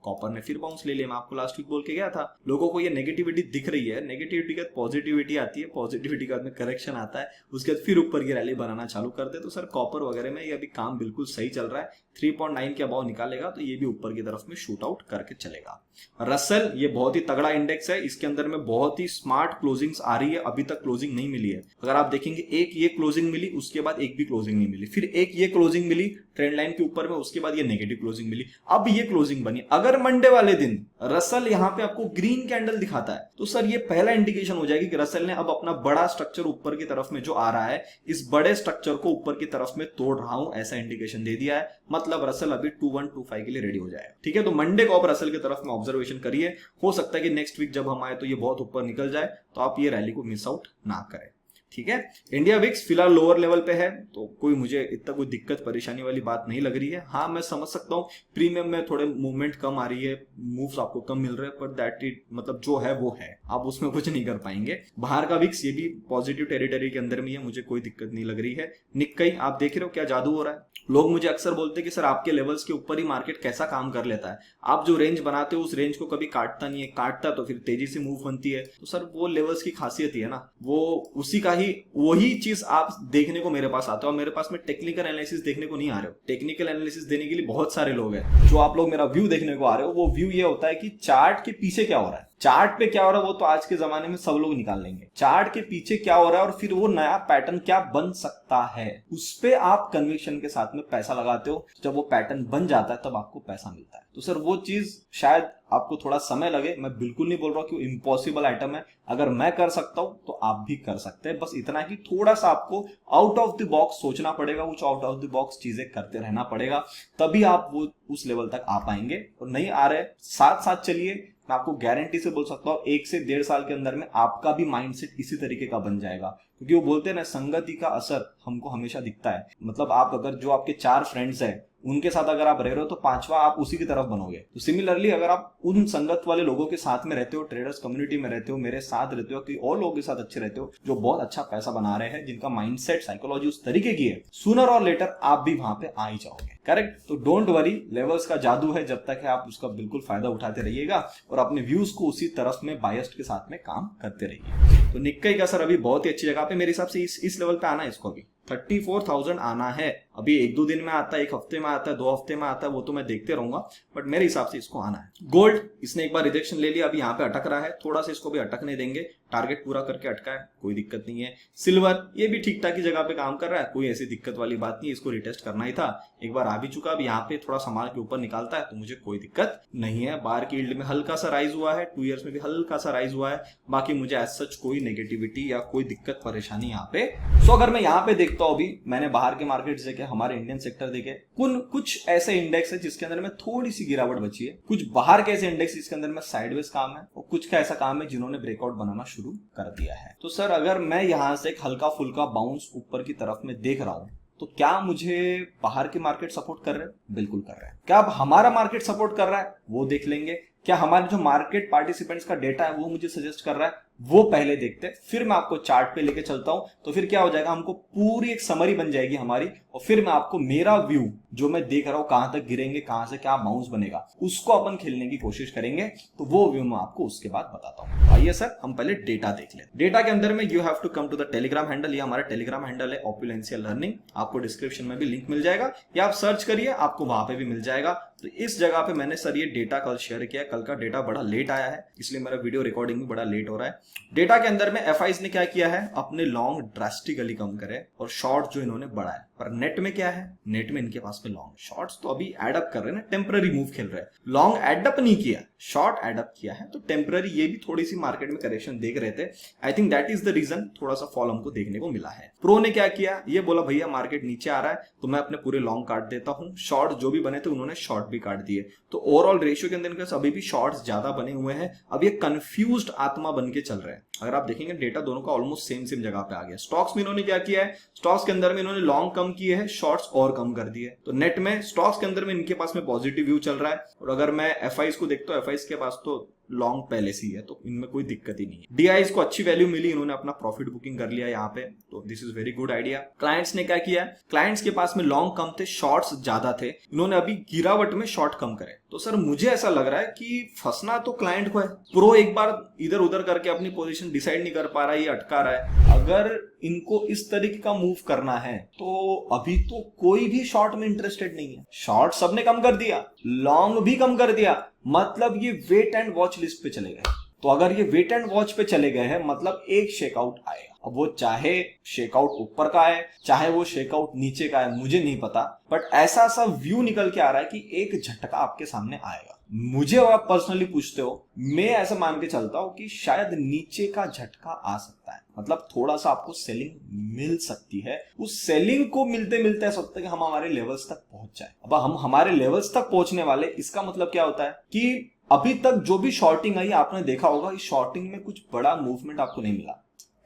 कॉपर ने फिर बाउंस ले लिया, मैं आपको लास्ट वीक बोल के गया था। लोगों को ये नेगेटिविटी दिख रही है, नेगेटिविटी के बाद पॉजिटिविटी आती है, पॉजिटिविटी के बाद में करेक्शन आता है, उसके बाद फिर ऊपर की रैली बनाना चालू कर दे। तो सर कॉपर वगैरह में ये अभी काम बिल्कुल सही चल रहा है। 3.9 के अबाव निकालेगा तो ये भी ऊपर की तरफ में शूट आउट करके चलेगा। रसल ये बहुत ही तगड़ा इंडेक्स है, इसके अंदर में बहुत ही स्मार्ट क्लोजिंग्स आ रही है, अभी तक क्लोजिंग नहीं मिली है। अगर आप देखेंगे एक ये क्लोजिंग मिली, उसके बाद एक भी क्लोजिंग नहीं मिली, फिर एक ये क्लोजिंग मिली ट्रेंड लाइन के ऊपर में, उसके बाद ये नेगेटिव क्लोजिंग मिली, अब ये क्लोजिंग बनी। अगर मंडे वाले दिन रसल यहाँ पे आपको ग्रीन कैंडल दिखाता है तो सर ये पहला इंडिकेशन हो जाएगी कि रसल ने अब अपना बड़ा स्ट्रक्चर ऊपर की तरफ में जो आ रहा है, इस बड़े स्ट्रक्चर को ऊपर की तरफ में तोड़ रहा हूं, ऐसा इंडिकेशन दे दिया है। मतलब रसल अभी 2125 के लिए रेडी हो जाएगा। ठीक है, तो मंडे को आप रसल की तरफ में ऑब्जर्वेशन करिए। हो सकता है कि नेक्स्ट वीक जब हम आए तो ये बहुत ऊपर निकल जाए, तो आप ये रैली को मिस आउट ना करें। ठीक है, इंडिया विक्स फिलहाल लोअर लेवल पे है, तो कोई मुझे इतना कोई दिक्कत परेशानी वाली बात नहीं लग रही है। हाँ मैं समझ सकता हूँ प्रीमियम में थोड़े मूवमेंट कम आ रही है, मूव्स आपको कम मिल रहे हैं, पर दैट इट मतलब जो है वो है, आप उसमें कुछ नहीं कर पाएंगे। बाहर का विक्स ये भी पॉजिटिव टेरिटरी के अंदर में है, मुझे कोई दिक्कत नहीं लग रही है। निक्कई आप देख रहे हो क्या जादू हो रहा है। लोग मुझे अक्सर बोलते हैं कि सर आपके लेवल्स के ऊपर ही मार्केट कैसा काम कर लेता है, आप जो रेंज बनाते हो उस रेंज को कभी काटता नहीं है, काटता तो फिर तेजी से मूव बनती है। तो सर वो लेवल्स की खासियत ही है ना, वो उसी का ही वही चीज आप देखने को मेरे पास आते हो। मेरे पास में टेक्निकल एनालिसिस देखने को नहीं आ रहे हो, टेक्निकल एनालिसिस देने के लिए बहुत सारे लोग हैं। जो आप लोग मेरा व्यू देखने को आ रहे हो, वो व्यू ये होता है कि चार्ट के पीछे क्या हो रहा है, चार्ट पे क्या हो रहा है वो तो आज के जमाने में सब लोग निकाल लेंगे। चार्ट के पीछे क्या हो रहा है और फिर वो नया पैटर्न क्या बन सकता है, उस पे आप कन्विक्शन के साथ में पैसा लगाते हो। जब वो पैटर्न बन जाता है तब आपको पैसा मिलता है। तो सर वो चीज शायद आपको थोड़ा समय लगे, मैं बिल्कुल नहीं बोल रहा कि वो इम्पॉसिबल आइटम है। अगर मैं कर सकता हूं तो आप भी कर सकते हैं, बस इतना कि थोड़ा सा आपको आउट ऑफ द बॉक्स सोचना पड़ेगा, कुछ आउट ऑफ द बॉक्स चीजें करते रहना पड़ेगा, तभी आप वो उस लेवल तक आ पाएंगे। और नहीं आ रहे, साथ साथ चलिए, मैं आपको गारंटी से बोल सकता हूं 1 से 1.5 साल के अंदर में आपका भी माइंडसेट इसी तरीके का बन जाएगा। क्योंकि वो बोलते हैं ना, संगति का असर हमको हमेशा दिखता है। मतलब आप अगर जो आपके 4 फ्रेंड्स हैं उनके साथ अगर आप रह रहे हो तो 5वां आप उसी की तरफ बनोगे। तो सिमिलरली अगर आप उन संगत वाले लोगों के साथ में रहते हो, ट्रेडर्स कम्युनिटी में रहते हो, मेरे साथ रहते हो, कि और लोगों के साथ अच्छे रहते हो जो बहुत अच्छा पैसा बना रहे हैं, जिनका माइंडसेट साइकोलॉजी उस तरीके की है, सूनर और लेटर आप भी वहां पे आ ही जाओगे। करेक्ट, तो डोंट वरी, लेवल्स का जादू है, जब तक है आप उसका बिल्कुल फायदा उठाते रहिएगा और अपने व्यूज को उसी तरफ में बायस्ड के साथ में काम करते रहिए। तो निक्कई का सर अभी बहुत ही अच्छी जगह पे, मेरे हिसाब से इस लेवल पे आना है, इसको अभी 34,000 आना है। अभी 1-2 दिन में आता है, 1 हफ्ते में आता है, 2 हफ्ते में आता है, वो तो मैं देखते रहूंगा, बट मेरे हिसाब से इसको आना है। गोल्ड इसने एक बार रिजेक्शन ले लिया, अभी यहाँ पे अटक रहा है, थोड़ा सा इसको भी अटकने देंगे, टारगेट पूरा करके अटका है, कोई दिक्कत नहीं है। सिल्वर ये भी ठीक ठाक की जगह पे काम कर रहा है, कोई ऐसी दिक्कत वाली बात नहीं, इसको रिटेस्ट करना ही था, एक बार आ भी चुका, अब यहाँ पे थोड़ा संभाल के ऊपर निकालता है तो मुझे कोई दिक्कत नहीं है। बाहर की यील्ड में हल्का सा राइज हुआ है, 2 इयर्स में भी हल्का सा राइज हुआ है, बाकी मुझे एज सच कोई नेगेटिविटी या कोई दिक्कत परेशानी यहाँ पे। सो अगर मैं यहाँ पे देखता हूँ, अभी मैंने बाहर के मार्केट्स देखे, हमारे इंडियन सेक्टर देखे, कुछ ऐसे इंडेक्स है जिसके अंदर में थोड़ी सी गिरावट बची है, कुछ बाहर के ऐसे इंडेक्स जिसके अंदर में साइडवेज काम है, और कुछ का ऐसा काम है जिन्होंने ब्रेकआउट बनाना शुरू कर दिया है। तो सर अगर मैं यहाँ से एक हल्का फुल्का बाउंस ऊपर की तरफ में देख रहा हूं, तो क्या मुझे बाहर के मार्केट सपोर्ट कर रहे हैं? बिल्कुल कर रहे हैं। क्या अब हमारा मार्केट सपोर्ट कर रहा है? वो देख लेंगे। क्या हमारे जो मार्केट पार्टिसिपेंट्स का डेटा है वो मुझे सजेस्ट कर रहा है? वो पहले देखते हैं, फिर मैं आपको चार्ट पे लेके चलता हूं। तो फिर क्या हो जाएगा, हमको पूरी एक समरी बन जाएगी हमारी, और फिर मैं आपको मेरा व्यू जो मैं देख रहा हूं कहां तक गिरेंगे, कहां से क्या बाउंस बनेगा, उसको अपन खेलने की कोशिश करेंगे। तो वो व्यू मैं आपको उसके बाद बताता हूं। आइए सर हम पहले डेटा देख लें। डेटा के अंदर में you have to come to the Telegram handle. ये हमारा टेलीग्राम हैंडल है ऑपुलेंशिया लर्निंग, आपको डिस्क्रिप्शन में भी लिंक मिल जाएगा, या आप सर्च करिए आपको वहां पे भी मिल जाएगा। तो इस जगह पे मैंने सर ये डेटा कल शेयर किया, कल का डेटा बड़ा लेट आया है इसलिए मेरा वीडियो रिकॉर्डिंग भी बड़ा लेट हो रहा है। डेटा के अंदर में एफआईज ने क्या किया है, अपने लॉन्ग ड्रास्टिकली कम करे और शॉर्ट जो इन्होंने बढ़ाया। पर नेट में क्या है, नेट में इनके पास में लॉन्ग, शॉर्ट्स तो अभी एडअप कर रहे हैं ना, टेम्पररी मूव खेल रहे हैं। लॉन्ग एडअप नहीं किया, शॉर्ट एडअप किया है, तो टेम्पररी ये भी थोड़ी सी मार्केट में करेक्शन देख रहे थे। I think that is the reason थोड़ा सा फॉल हमको देखने को मिला है। प्रो ने क्या किया, ये बोला भैया मार्केट नीचे आ रहा है तो मैं अपने पूरे लॉन्ग काट देता हूं, शॉर्ट जो भी बने थे उन्होंने शॉर्ट भी काट दिए। तो ओवरऑल रेशियो के अंदर इनके अभी भी शॉर्ट्स ज्यादा बने हुए हैं। अब ये कंफ्यूज्ड आत्मा बन के चल रहे हैं। अगर आप देखेंगे डेटा दोनों का ऑलमोस्ट सेम सेम जगह पे आ गया। स्टॉक्स में इन्होंने क्या किया है, स्टॉक्स के अंदर में इन्होंने लॉन्ग कम किए हैं, शॉर्ट्स और कम कर दिए। तो नेट में स्टॉक्स के अंदर में इनके पास में पॉजिटिव व्यू चल रहा है। और अगर मैं एफआईज को देखता हूं, एफआईज के पास तो लॉन्ग पहले से ही है, तो इनमें कोई दिक्कत ही नहीं है। डीआईज को अच्छी वैल्यू मिली, इन्होंने अपना प्रॉफिट बुकिंग कर लिया यहाँ पे, तो this is very good idea. Clients ने क्या किया, क्लाइंट्स के पास में लॉन्ग कम थे, शॉर्ट्स ज्यादा थे, इन्होंने अभी गिरावट में शॉर्ट कम करे। तो सर मुझे ऐसा लग रहा है कि फंसना तो क्लाइंट को है। प्रो एक बार इधर उधर करके अपनी पोजीशन डिसाइड नहीं कर पा रहा है, ये अटका रहा है। अगर इनको इस तरीके का मूव करना है तो अभी तो कोई भी शॉर्ट में इंटरेस्टेड नहीं है। शॉर्ट सबने कम कर दिया, लॉन्ग भी कम कर दिया, मतलब ये वेट एंड वॉच लिस्ट पे चले गए। तो अगर ये वेट एंड वॉच पे चले गए हैं मतलब एक शेकआउट आएगा। अब वो चाहे शेकआउट ऊपर का है चाहे वो शेकआउट नीचे का है मुझे नहीं पता, बट ऐसा सा व्यू निकल के आ रहा है कि एक झटका आपके सामने आएगा। मुझे आप पर्सनली पूछते हो, मैं ऐसा मान के चलता हूं कि शायद नीचे का झटका आ सकता है, मतलब थोड़ा सा आपको सेलिंग मिल सकती है। उस सेलिंग को मिलते मिलते ऐसा होता है कि हम हमारे लेवल्स तक पहुंच जाए। अब हम हमारे लेवल्स तक पहुंचने वाले, इसका मतलब क्या होता है कि अभी तक जो भी शॉर्टिंग आई आपने देखा होगा, इस शॉर्टिंग में कुछ बड़ा मूवमेंट आपको नहीं मिला।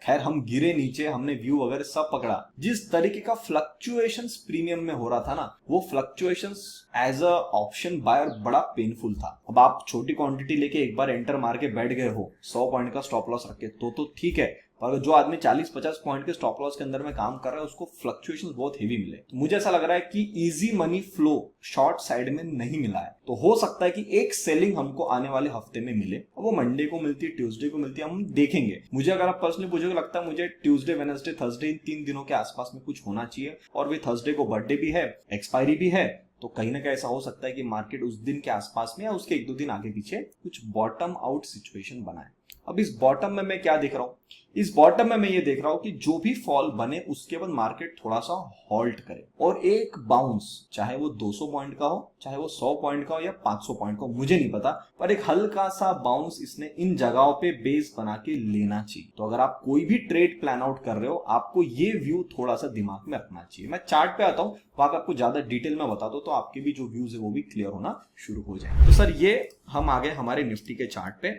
खैर हम गिरे नीचे, हमने व्यू वगैरह सब पकड़ा। जिस तरीके का फ्लक्चुएशंस प्रीमियम में हो रहा था ना, वो fluctuations as a option buyer बड़ा पेनफुल था। अब आप छोटी क्वांटिटी लेके एक बार एंटर मार के बैठ गए हो 100 पॉइंट का स्टॉप लॉस रख के, तो ठीक है, पर जो आदमी 40-50 पॉइंट के स्टॉप लॉस के अंदर में काम कर रहा है उसको फ्लक्चुएशंस बहुत हेवी मिले। तो मुझे ऐसा लग रहा है कि easy money flow short side में नहीं मिला है। तो हो सकता है कि एक सेलिंग हमको आने वाले हफ्ते में मिले, और वो मंडे को मिलती है, ट्यूसडे को मिलती है, हम देखेंगे। मुझे अगर आप पर्सनली पूछोगे, लगता है मुझे ट्यूसडे, वेडनेसडे, थर्सडे, इन 3 दिनों के आसपास में कुछ होना चाहिए। और भी थर्सडे को बर्थडे भी है, एक्सपायरी भी है, तो कहीं ना कहीं ऐसा हो सकता है कि मार्केट उस दिन के आसपास में या उसके 1-2 दिन आगे पीछे कुछ बॉटम आउट सिचुएशन बनाए। अब इस बॉटम में मैं क्या देख रहा हूं, इस बॉटम में मैं ये देख रहा हूं कि जो भी फॉल बने उसके बाद मार्केट थोड़ा सा हॉल्ट करे और एक बाउंस, चाहे वो 200 पॉइंट का हो, चाहे वो 100 पॉइंट का हो या 500 पॉइंट का हो, मुझे नहीं पता, पर एक हल्का सा बाउंस इसने इन जगहों पे बेस बना के लेना चाहिए। तो अगर आप कोई भी ट्रेड प्लान आउट कर रहे हो, आपको ये व्यू थोड़ा सा दिमाग में रखना चाहिए। मैं चार्ट पे आता हूं, वहां आपको ज्यादा डिटेल में बता दो तो आपके भी जो व्यूज है वो भी क्लियर होना शुरू हो जाए। तो सर ये हम आ गए हमारे निफ्टी के चार्ट पे।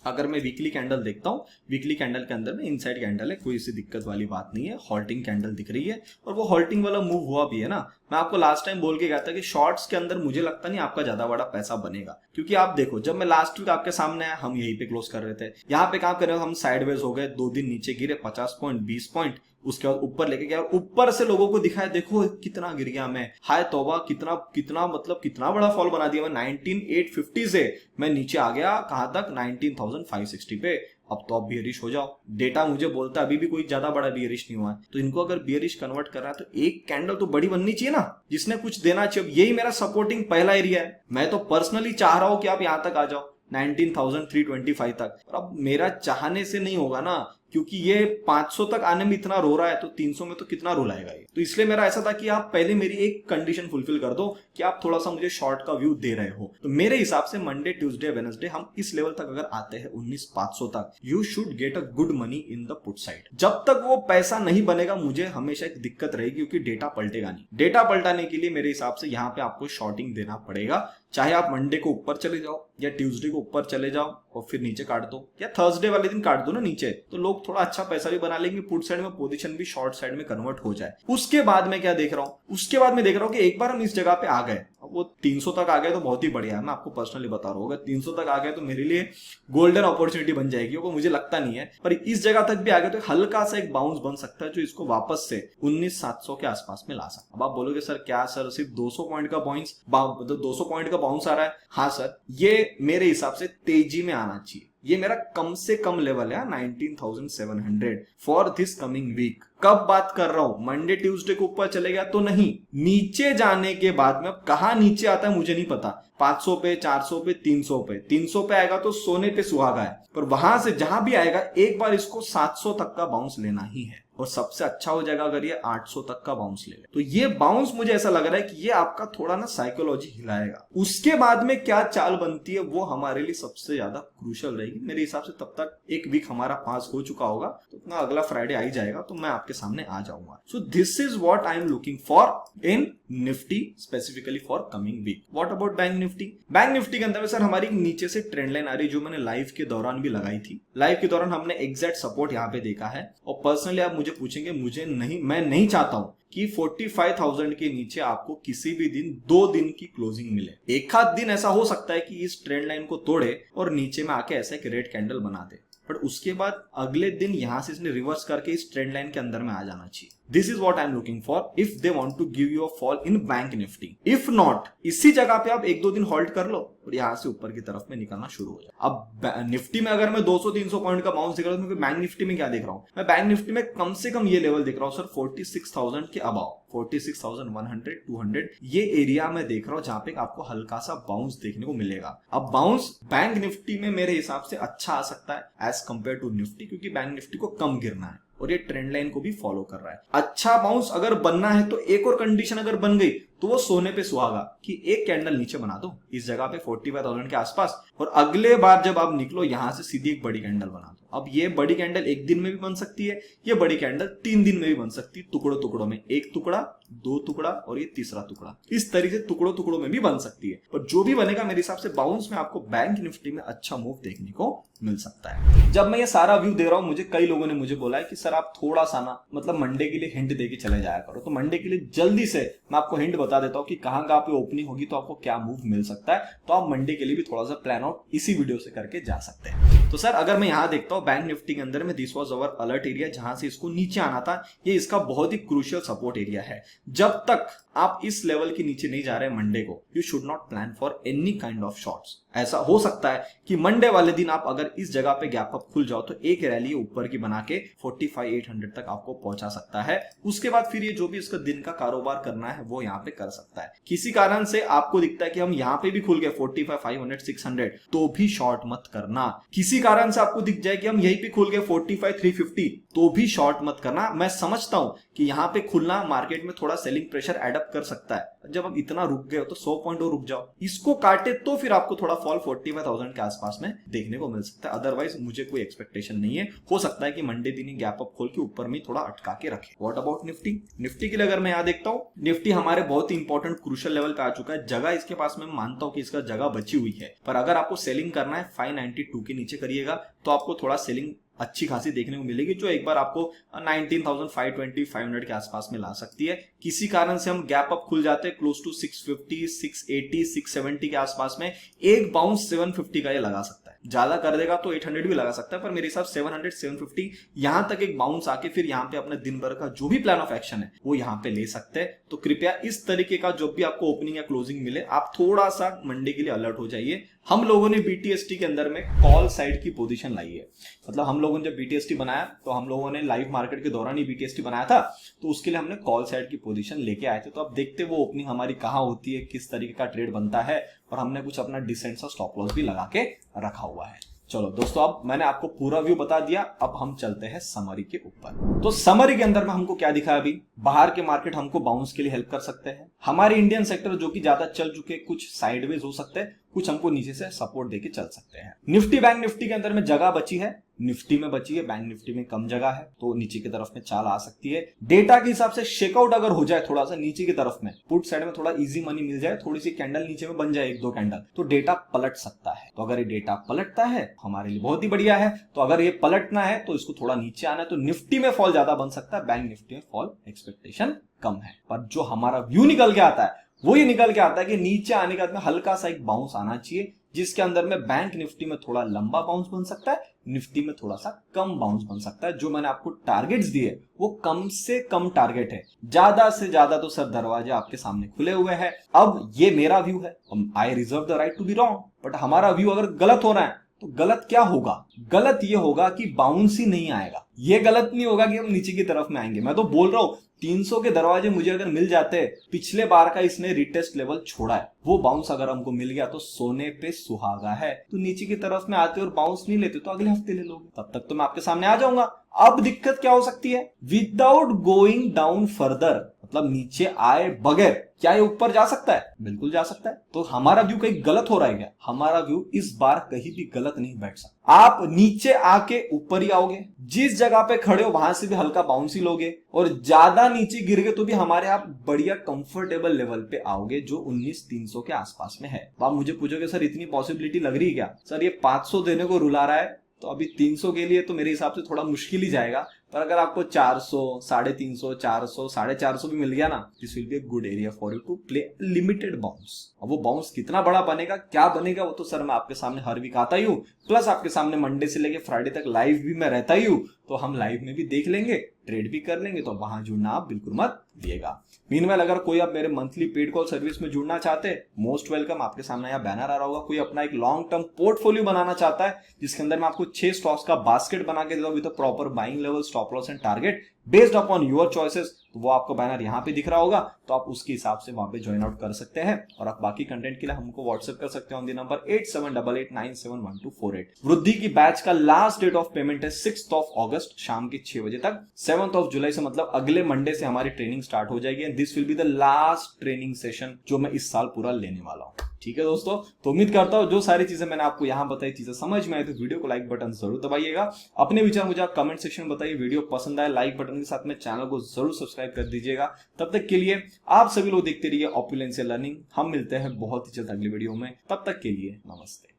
अगर मैं वीकली कैंडल देखता हूं, वीकली कैंडल के अंदर में इनसाइड कैंडल है, कोई सी दिक्कत वाली बात नहीं है, हॉल्टिंग कैंडल दिख रही है, और वो हॉल्टिंग वाला मूव हुआ भी है ना। मैं आपको लास्ट टाइम बोल के गया था कि शॉर्ट्स के अंदर मुझे लगता नहीं आपका ज्यादा बड़ा पैसा बनेगा, क्योंकि आप देखो जब मैं लास्ट वीक आपके सामने आया, हम यहीं पे क्लोज कर रहे थे, यहाँ पे काम कर रहे हो, हम साइडवेज हो गए, 2 दिन नीचे गिरे, 50 पॉइंट, 20 पॉइंट, उसके बाद ऊपर लेके गया और ऊपर से लोगों को दिखाया, देखो कितना गिर गया मैं, हाय तौबा, कितना कितना मतलब कितना बड़ा फॉल बना दिया मैं। 19,850 से मैं नीचे आ गया कहां तक, 19,560 पे। अब तो आप बियरिश हो जाओ। डेटा मुझे बोलता है अभी भी कोई ज्यादा बड़ा बियरिश नहीं हुआ है, तो इनको अगर बियरिश कन्वर्ट कर रहा है तो एक कैंडल तो बड़ी बननी चाहिए ना, जिसने कुछ देना चाहिए। यही मेरा सपोर्टिंग पहला एरिया है, मैं तो पर्सनली चाह रहा हूं कि आप यहां तक आ जाओ 19,325 तक। अब मेरा चाहने से नहीं होगा ना, क्योंकि ये 500 तक आने में इतना रो रहा है, तो 300 में तो कितना रुलाएगा ये। तो इसलिए मेरा ऐसा था कि आप पहले मेरी एक कंडीशन फुलफिल कर दो कि आप थोड़ा सा मुझे शॉर्ट का व्यू दे रहे हो। तो मेरे हिसाब से मंडे, ट्यूसडे, वेडनेसडे हम इस लेवल तक अगर आते हैं 19,500 तक, you should get a good money in the put side. जब तक वो पैसा नहीं बनेगा मुझे हमेशा एक दिक्कत रहेगी, क्योंकि डेटा पलटेगा नहीं। डेटा पलटाने के लिए मेरे हिसाब से यहाँ पे आपको शॉर्टिंग देना पड़ेगा, चाहे आप मंडे को ऊपर चले जाओ या ट्यूसडे को ऊपर चले जाओ और फिर नीचे काट दो, या थर्सडे वाले दिन काट दो ना नीचे, तो लोग थोड़ा अच्छा पैसा भी बना लेंगे, पुट साइड में पोजीशन भी शॉर्ट साइड में कन्वर्ट हो जाए। उसके बाद मैं क्या देख रहा हूं, उसके बाद मैं देख रहा हूं कि एक बार हम इस जगह पे आ गए, वो 300 तक आ गए तो बहुत ही बढ़िया है, मैं आपको पर्सनली बता रहा हूँ। अगर 300 तक आ गए तो मेरे लिए गोल्डन अपॉर्चुनिटी बन जाएगी, वो मुझे लगता नहीं है। पर इस जगह तक भी आ गए तो हल्का सा एक बाउंस बन सकता है जो इसको वापस से 19,700 के आसपास में ला सकता है। अब आप बोलोगे सर क्या सर सिर्फ 200 पॉइंट का बाउंस, मतलब 200 पॉइंट का बाउंस आ रहा है? हाँ सर, ये मेरे हिसाब से तेजी में आना चाहिए। ये मेरा कम से कम लेवल है 19,700 फॉर दिस कमिंग वीक। कब बात कर रहा हूं? मंडे ट्यूसडे को ऊपर चले गया तो नहीं, नीचे जाने के बाद में। अब कहां नीचे आता है मुझे नहीं पता, 500 पे, 400 पे, 300 पे। 300 पे आएगा तो सोने पे सुहागा है, पर वहां से जहां भी आएगा एक बार इसको 700 तक का बाउंस लेना ही है। और सबसे अच्छा हो जाएगा अगर ये 800 तक का बाउंस ले ले। तो ये बाउंस मुझे ऐसा लग रहा है कि ये आपका थोड़ा ना साइकोलॉजी हिलाएगा। उसके बाद में क्या चाल बनती है वो हमारे लिए सबसे ज्यादा क्रूशियल रहेगी मेरे हिसाब से। तब तक एक वीक हमारा पास हो चुका होगा, तो अपना अगला फ्राइडे आ ही जाएगा, तो मैं आपके सामने आ जाऊंगा। So this is what I am looking for in Nifty, specifically for coming week. What about bank Nifty? Bank Nifty के अंदर में सर हमारी नीचे से ट्रेंड लाइन आ रही है, जो मैंने लाइव के दौरान भी लगाई थी। लाइव के दौरान हमने एग्जैक्ट सपोर्ट यहाँ पे देखा है। और पर्सनली आप मुझे पूछेंगे, मैं नहीं चाहता हूं कि 45,000 के नीचे आपको किसी भी दिन 2 दिन की क्लोजिंग मिले। एक आध दिन ऐसा हो सकता है कि इस ट्रेंड लाइन को तोड़े और नीचे में आके ऐसा एक रेड कैंडल बना दे, बट उसके बाद अगले दिन यहां से इसने रिवर्स करके इस ट्रेंड लाइन के अंदर में आ जाना चाहिए। This is what I am looking for if they want to give you a fall in bank Nifty. If not, इसी जगह पे आप 1-2 दिन होल्ड कर लो और यहां से ऊपर की तरफ में निकलना शुरू हो जाए। अब निफ्टी में अगर मैं 200-300 पॉइंट का बाउंस दिख रहा हूं तो बैंक निफ्टी में क्या देख रहा हूं? मैं बैंक निफ्टी में कम से कम ये लेवल देख रहा हूं सर, 46,000 के अबाव, 46,100, 200, ये एरिया में देख रहा हूं जहां पे आपको हल्का सा बाउंस देखने को मिलेगा। अब बाउंस बैंक निफ्टी में मेरे हिसाब से अच्छा आ सकता है एज कंपेयर टू निफ्टी, क्योंकि बैंक निफ्टी को कम गिरना है और ये ट्रेंड लाइन को भी फॉलो कर रहा है। अच्छा बाउंस अगर बनना है तो एक और कंडीशन अगर बन गई तो वो सोने पे सुहागा कि एक कैंडल नीचे बना दो इस जगह पे 45,000 के आसपास, और अगले बार जब आप निकलो यहां से सीधी एक बड़ी कैंडल बना दो। अब ये बड़ी कैंडल एक दिन में भी बन सकती है, ये बड़ी कैंडल 3 दिन में भी बन सकती है, टुकड़ों टुकड़ों में, 1 टुकड़ा, 2 टुकड़ा और ये तीसरा टुकड़ा, इस तरीके से टुकड़ों टुकड़ों में भी बन सकती है। पर जो भी बनेगा मेरे हिसाब से बाउंस में आपको बैंक निफ्टी में अच्छा मूव देखने को मिल सकता है। जब मैं ये सारा व्यू दे रहा हूं, मुझे कई लोगों ने मुझे बोला है कि सर आप थोड़ा सा ना मतलब मंडे के लिए हिंट देके चले जाया करो। तो मंडे के लिए जल्दी से मैं आपको हिंट बता देता हूं कि कहां कहां पे ओपनिंग होगी तो आपको क्या मूव मिल सकता है। तो आप मंडे के लिए भी थोड़ा सा प्लान आउट इसी वीडियो से करके जा सकते हैं। तो सर अगर मैं यहां देखता हूं बैंक निफ्टी के अंदर में, this was our alert area जहां से इसको नीचे आना था, ये इसका बहुत ही क्रूशियल सपोर्ट एरिया है। जब तक आप इस लेवल के नीचे नहीं जा रहे मंडे को, you should not plan for any kind of shorts. ऐसा हो सकता है कि मंडे वाले दिन आप अगर इस जगह पे गैप अप खुल जाओ तो एक रैली ऊपर की बना के 45,800 तक आपको पहुंचा सकता है। उसके बाद फिर ये जो भी इसका दिन का कारोबार करना है वो यहाँ पे कर सकता है। किसी कारण से आपको दिखता है कि हम यहाँ पे भी खुल गए 45,500, 600, तो भी शॉर्ट मत करना। किसी कारण से आपको दिख जाए कि हम यहीं पे खुल गए 45,350, तो भी शॉर्ट मत करना। मैं समझता हूं कि यहाँ पे खुलना मार्केट में थोड़ा सेलिंग प्रेशर एडअप कर सकता है। जब आप इतना रुक गए हो तो 100 पॉइंट और रुक जाओ, इसको काटे तो फिर आपको थोड़ा फॉल 45,000 के आसपास में देखने को मिल सकता है। अदरवाइज मुझे कोई एक्सपेक्टेशन नहीं है। हो सकता है कि मंडे दिन ही गैप अप खोल के ऊपर में थोड़ा अटका के रखे। What about Nifty? निफ्टी के लिए अगर मैं यहाँ देखता हूँ, निफ्टी हमारे बहुत ही इंपॉर्टेंट क्रूशियल लेवल पे आ चुका है। जगह इसके पास में मानता हूँ कि इसका जगह बची हुई है, पर अगर आपको सेलिंग करना है 592 के नीचे करिएगा तो आपको थोड़ा सेलिंग अच्छी खासी देखने को मिलेगी, जो एक बार आपको 19,520, 500 के आसपास में ला सकती है। किसी कारण से हम गैप अप खुल जाते हैं क्लोज टू 650, 680, 670 के आसपास में, एक बाउंस 750 का ये लगा सकता है। ज्यादा कर देगा तो 800 भी लगा सकता है, पर मेरे हिसाब 700, 750 यहां तक एक बाउंस आके फिर यहाँ पे अपने दिन भर का जो भी प्लान ऑफ एक्शन है वो यहाँ पे ले सकते हैं। तो कृपया इस तरीके का जो भी आपको ओपनिंग या क्लोजिंग मिले, आप थोड़ा सा मंडे के लिए अलर्ट हो जाइए। हम लोगों ने बीटीएसटी के अंदर में कॉल साइड की पोजीशन लाई है। मतलब हम लोगों ने जब बीटीएसटी बनाया तो हम लोगों ने लाइव मार्केट के दौरान ही बीटीएसटी बनाया था, तो उसके लिए हमने कॉल साइड की पोजीशन लेके आए थे। तो अब देखते वो ओपनिंग हमारी कहाँ होती है, किस तरीके का ट्रेड बनता है, और हमने कुछ अपना डिसेंट सा स्टॉप लॉस भी लगा के रखा हुआ है। चलो दोस्तों, अब मैंने आपको पूरा व्यू बता दिया, अब हम चलते हैं समरी के ऊपर। तो समरी के अंदर में हमको क्या दिखा है? अभी बाहर के मार्केट हमको बाउंस के लिए हेल्प कर सकते हैं। हमारे इंडियन सेक्टर जो कि ज्यादा चल चुके, कुछ साइडवेज हो सकते हैं, कुछ हमको नीचे से सपोर्ट देके चल सकते हैं। निफ्टी बैंक निफ्टी के अंदर में जगह बची है, निफ्टी में बची है, बैंक निफ्टी में कम जगह है, तो नीचे की तरफ में चाल आ सकती है। डेटा के हिसाब से शेकआउट अगर हो जाए थोड़ा सा नीचे की तरफ में, पुट साइड में थोड़ा इजी मनी मिल जाए, थोड़ी सी कैंडल नीचे में बन जाए 1-2 कैंडल, तो डेटा पलट सकता है। तो अगर ये डेटा पलटता है हमारे लिए बहुत ही बढ़िया है। तो अगर ये पलटना है तो इसको थोड़ा नीचे आना है, तो निफ्टी में फॉल ज्यादा बन सकता है, बैंक निफ्टी में फॉल एक्सपेक्टेशन कम है। पर जो हमारा व्यू निकल के आता है वो ये निकल के आता है कि नीचे आने के बाद में हल्का सा एक बाउंस आना चाहिए, जिसके अंदर में बैंक निफ्टी में थोड़ा लंबा बाउंस बन सकता है, निफ्टी में थोड़ा सा कम बाउंस बन सकता है। जो मैंने आपको टारगेट्स दिए वो कम से कम टारगेट है, ज्यादा से ज्यादा तो सर दरवाजे आपके सामने खुले हुए हैं। अब ये मेरा व्यू है, I reserve the right to be wrong, but हमारा व्यू अगर गलत हो रहा है तो गलत क्या होगा? गलत ये होगा कि बाउंस ही नहीं आएगा। ये गलत नहीं होगा कि हम नीचे की तरफ में आएंगे। मैं तो बोल रहा हूं 300 के दरवाजे मुझे अगर मिल जाते, पिछले बार का इसने रिटेस्ट लेवल छोड़ा है, वो बाउंस अगर हमको मिल गया तो सोने पे सुहागा है। तो नीचे की तरफ में आते और बाउंस नहीं लेते तो अगले हफ्ते ले लोगे, तब तक तो मैं आपके सामने आ जाऊंगा। अब दिक्कत क्या हो सकती है? विदाउट गोइंग डाउन फर्दर, मतलब नीचे आए बगैर क्या ये ऊपर जा सकता है? बिल्कुल जा सकता है। तो हमारा व्यू कहीं गलत हो रहा है क्या? हमारा व्यू इस बार कहीं भी गलत नहीं बैठ सकता। आप नीचे आके ऊपर ही आओगे, जिस जगह पे खड़े हो वहां से भी हल्का बाउंस ही लोगे, और ज्यादा नीचे गिर गए तो भी हमारे आप बढ़िया कंफर्टेबल लेवल पे आओगे जो 19,300 के आसपास में है। तो आप मुझे पूछोगे सर इतनी पॉसिबिलिटी लग रही है क्या? सर ये 500 देने को रुला रहा है तो अभी 300 के लिए तो मेरे हिसाब से थोड़ा मुश्किल ही जाएगा, पर अगर आपको 400, 350, 400, 450 भी मिल गया ना, this will be a good area for you to play limited bounce. अब वो बाउंस कितना बड़ा बनेगा, क्या बनेगा, वो तो सर मैं आपके सामने हर वीक आता ही हूँ, प्लस आपके सामने मंडे से लेके फ्राइडे तक लाइव भी मैं रहता ही हूँ, तो हम लाइव में भी देख लेंगे, ट्रेड भी कर लेंगे। तो वहां जुड़ना आप बिल्कुल मत दिएगा। मीनवाइल अगर कोई आप मेरे मंथली पेड कॉल सर्विस में जुड़ना चाहते हैं, मोस्ट वेलकम। आपके सामने यहाँ बैनर आ रहा होगा। कोई अपना एक लॉन्ग टर्म पोर्टफोलियो बनाना चाहता है जिसके अंदर मैं आपको 6 स्टॉक्स का बास्केट बना के देता हूं with proper buying level, stop loss and target based upon your choices, तो वो आपको बैनर यहाँ पे दिख रहा होगा, तो आप उसके हिसाब से वहां पे ज्वाइन आउट कर सकते हैं। और आप बाकी कंटेंट के लिए हमको व्हाट्सएप कर सकते हैं ऑन द नंबर 8788971248। वृद्धि की बैच का लास्ट डेट ऑफ पेमेंट है 6th ऑफ अगस्त शाम के 6 बजे तक। 7th ऑफ जुलाई से मतलब अगले मंडे से हमारी ट्रेनिंग स्टार्ट हो जाएगी, and this will be the last training session जो मैं इस साल पूरा लेने वाला हूं। ठीक है दोस्तों, तो उम्मीद करता हूं जो सारी चीजें मैंने आपको यहां बताई चीजें समझ में आई, तो वीडियो को लाइक बटन जरूर दबाइएगा। अपने विचार मुझे आप कमेंट सेक्शन में बताइए। वीडियो पसंद आए लाइक बटन के साथ में चैनल को जरूर सब्सक्राइब कर दीजिएगा। तब तक के लिए आप सभी लोग देखते रहिए ऑपुलेंशियल लर्निंग। हम मिलते हैं बहुत ही जल्द अगली वीडियो में, तब तक के लिए नमस्ते।